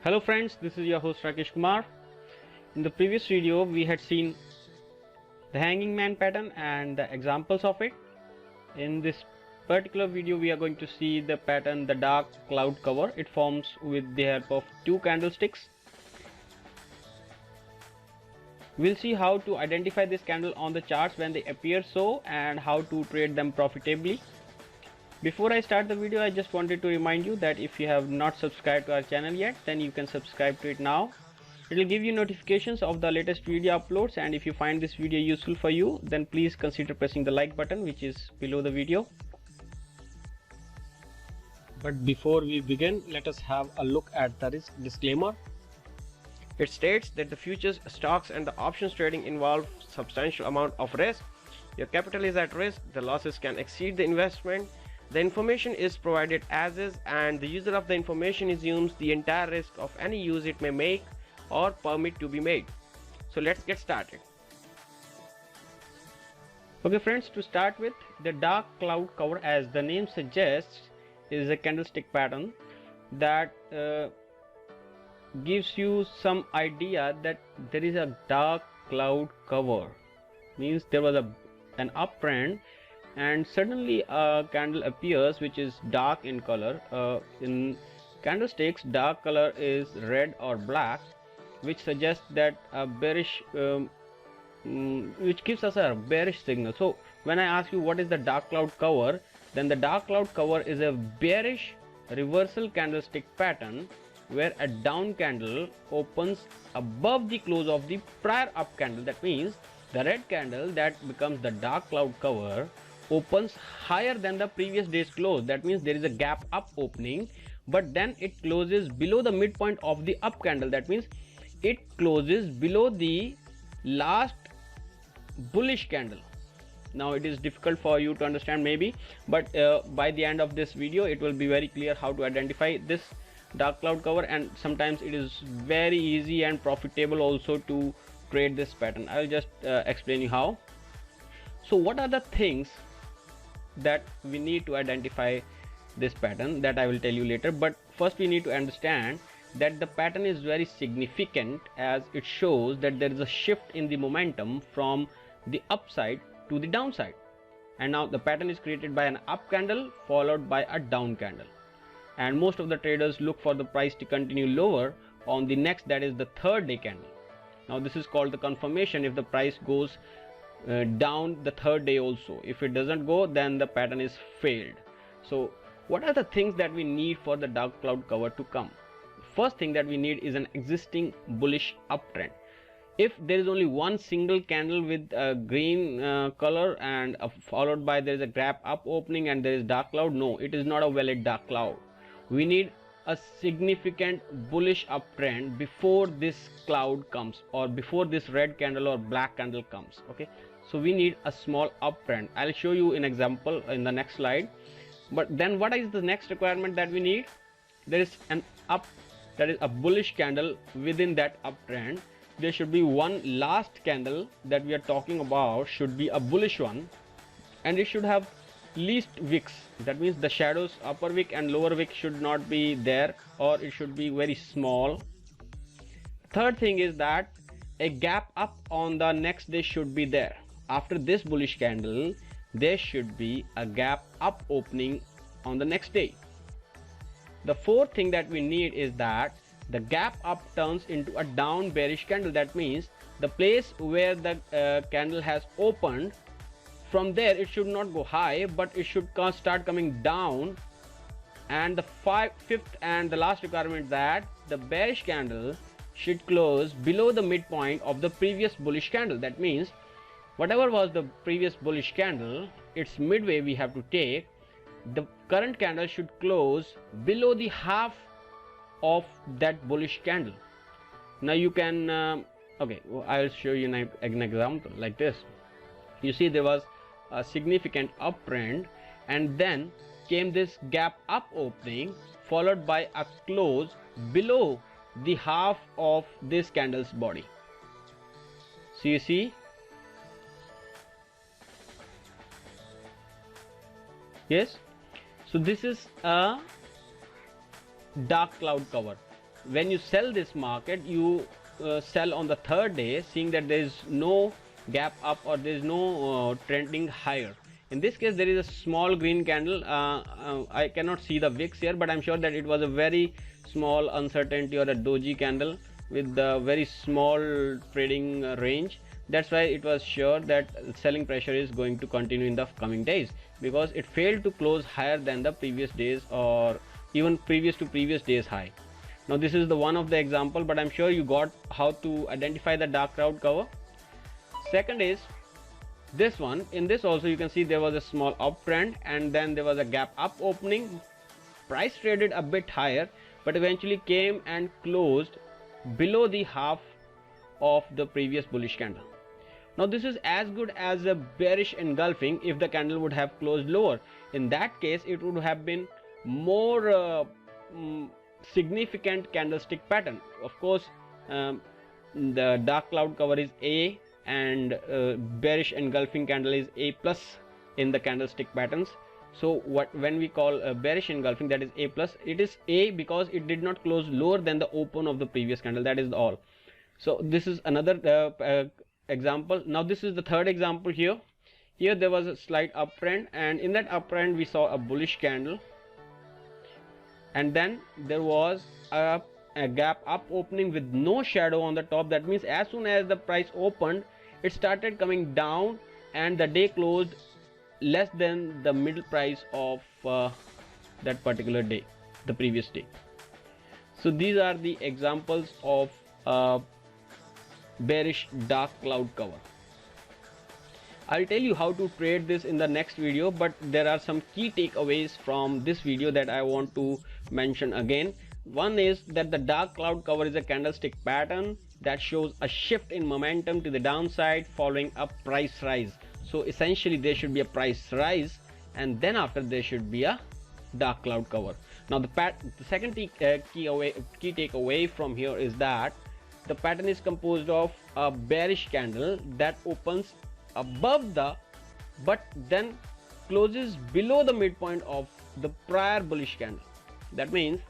Hello friends, this is your host Rakesh Kumar. In the previous video we had seen the hanging man pattern and the examples of it. In this particular video we are going to see the pattern, the dark cloud cover. It forms with the help of two candlesticks. We'll see how to identify this candle on the charts when they appear so and how to trade them profitably. Before I start the video, I just wanted to remind you that if you have not subscribed to our channel yet, then you can subscribe to it now. It will give you notifications of the latest video uploads, and if you find this video useful for you, then please consider pressing the like button which is below the video. But before we begin, let us have a look at the risk disclaimer. It states that the futures, stocks and the options trading involve substantial amount of risk. Your capital is at risk, the losses can exceed the investment. The information is provided as is, and the user of the information assumes the entire risk of any use it may make or permit to be made. So let's get started. Okay friends, to start with, the dark cloud cover, as the name suggests, is a candlestick pattern that gives you some idea that there is a dark cloud cover. Means there was an uptrend and suddenly a candle appears which is dark in color. In candlesticks, dark color is red or black, which suggests that a bearish which gives us a bearish signal. So when I ask you what is the dark cloud cover, then the dark cloud cover is a bearish reversal candlestick pattern where a down candle opens above the close of the prior up candle. That means the red candle that becomes the dark cloud cover opens higher than the previous day's close. That means there is a gap up opening, but then it closes below the midpoint of the up candle. That means it closes below the last bullish candle. Now it is difficult for you to understand maybe, but by the end of this video it will be very clear how to identify this dark cloud cover, and sometimes it is very easy and profitable also to trade this pattern. I will just explain you how. So what are the things that we need to identify this pattern? That I will tell you later, but first we need to understand that the pattern is very significant as it shows that there is a shift in the momentum from the upside to the downside, and now the pattern is created by an up candle followed by a down candle, and most of the traders look for the price to continue lower on the next, that is the third day candle. Now this is called the confirmation if the price goes down the third day also. If it doesn't go, then the pattern is failed. So what are the things that we need for the dark cloud cover to come? First thing that we need is an existing bullish uptrend. If there is only one single candle with a green color and followed by there is a gap up opening and there is dark cloud, no, it is not a valid dark cloud. We need a significant bullish uptrend before this cloud comes, or before this red candle or black candle comes. Okay, so we need a small uptrend. I'll show you an example in the next slide. But then what is the next requirement that we need? There is an up, that is a bullish candle within that uptrend. There should be one last candle that we are talking about, should be a bullish one, and it should have least wicks. That means the shadows, upper wick and lower wick, should not be there, or it should be very small. Third thing is that a gap up on the next day should be there. After this bullish candle, there should be a gap up opening on the next day. The fourth thing that we need is that the gap up turns into a down bearish candle. That means the place where the candle has opened, from there it should not go high, but it should start coming down. And the fifth and the last requirement, that the bearish candle should close below the midpoint of the previous bullish candle. That means whatever was the previous bullish candle, its midway we have to take. The current candle should close below the half of that bullish candle. Now you can okay, I'll show you an example like this. You see there was a significant uptrend, and then came this gap up opening followed by a close below the half of this candle's body. So you see, yes, so this is a dark cloud cover. when you sell this market, you sell on the third day, seeing that there is no gap up or there is no trending higher. In this case, there is a small green candle. I cannot see the wicks here, but I'm sure that it was a very small uncertainty or a doji candle with the very small trading range. That's why it was sure that selling pressure is going to continue in the coming days, because it failed to close higher than the previous days or even previous to previous days high. Now this is the one of the example, but I'm sure you got how to identify the dark cloud cover. Second is this one. In this also you can see there was a small uptrend and then there was a gap up opening. Price traded a bit higher, but eventually came and closed below the half of the previous bullish candle. Now this is as good as a bearish engulfing if the candle would have closed lower. In that case, it would have been more significant candlestick pattern. Of course, the dark cloud cover is A and bearish engulfing candle is A plus in the candlestick patterns. So when we call a bearish engulfing, that is A plus, it is A because it did not close lower than the open of the previous candle. That is all. So this is another example. Now this is the third example here. Here there was a slight uptrend, and in that uptrend we saw a bullish candle, and then there was a gap up opening with no shadow on the top. That means as soon as the price opened, it started coming down and the day closed less than the middle price of that particular day, the previous day. So these are the examples of bearish dark cloud cover. I'll tell you how to trade this in the next video, but there are some key takeaways from this video that I want to mention again. One is that the dark cloud cover is a candlestick pattern that shows a shift in momentum to the downside following a price rise. So essentially there should be a price rise and then after there should be a dark cloud cover. Now the second key takeaway from here is that the pattern is composed of a bearish candle that opens above the but then closes below the midpoint of the prior bullish candle. That means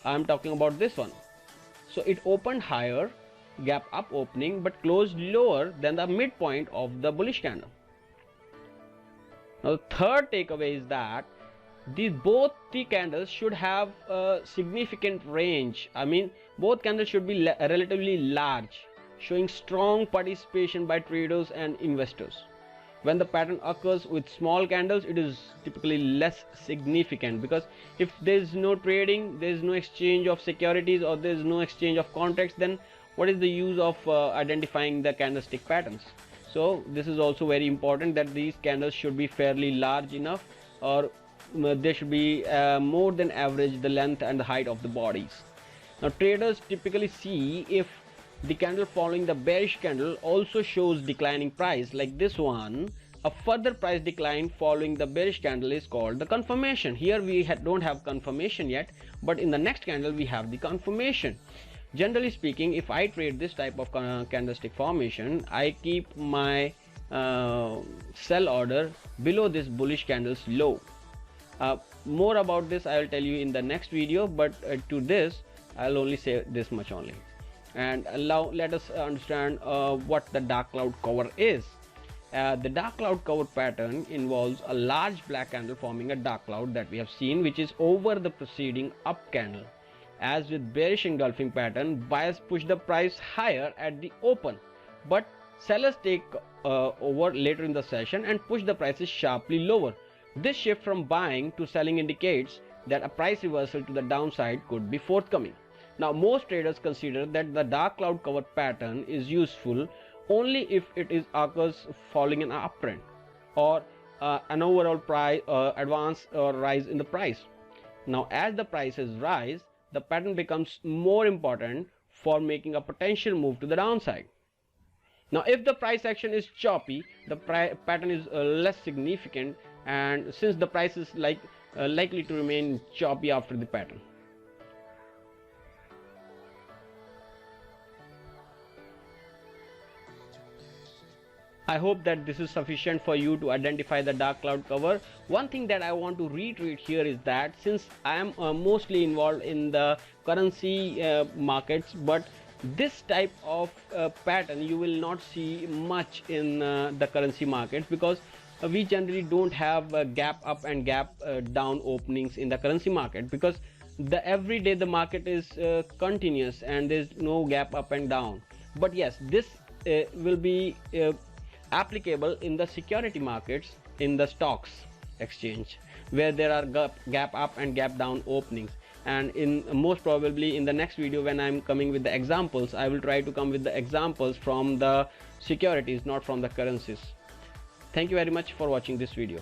I'm talking about this one. So it opened higher, gap up opening, but closed lower than the midpoint of the bullish candle. Now the third takeaway is that both the candles should have a significant range. I mean, both candles should be relatively large, showing strong participation by traders and investors. When the pattern occurs with small candles, it is typically less significant, because if there is no trading, there is no exchange of securities, or there is no exchange of contracts, then what is the use of identifying the candlestick patterns? So this is also very important, that these candles should be fairly large enough, or they should be more than average the length and the height of the bodies. Now traders typically see if the candle following the bearish candle also shows declining price, like this one. A further price decline following the bearish candle is called the confirmation. Here we don't have confirmation yet, but in the next candle we have the confirmation. Generally speaking, if I trade this type of candlestick formation, I keep my sell order below this bullish candle's low. More about this I will tell you in the next video, but to this I'll only say this much only. And now let us understand what the dark cloud cover is. The dark cloud cover pattern involves a large black candle forming a dark cloud that we have seen, which is over the preceding up candle. As with bearish engulfing pattern, buyers push the price higher at the open, but sellers take over later in the session and push the prices sharply lower. This shift from buying to selling indicates that a price reversal to the downside could be forthcoming. Now most traders consider that the dark cloud cover pattern is useful only if it occurs following an uptrend or an overall price advance or rise in the price. Now as the prices rise, the pattern becomes more important for making a potential move to the downside. Now if the price action is choppy, the pattern is less significant, and since the price is likely to remain choppy after the pattern. I hope that this is sufficient for you to identify the dark cloud cover. One thing that I want to reiterate here is that since I am mostly involved in the currency markets, but this type of pattern you will not see much in the currency markets, because we generally don't have gap up and gap down openings in the currency market, because the every day the market is continuous and there's no gap up and down. But yes, this will be applicable in the security markets, in the stocks exchange, where there are gap up and gap down openings. And in most probably in the next video, when I'm coming with the examples, I will try to come with the examples from the securities, not from the currencies. Thank you very much for watching this video.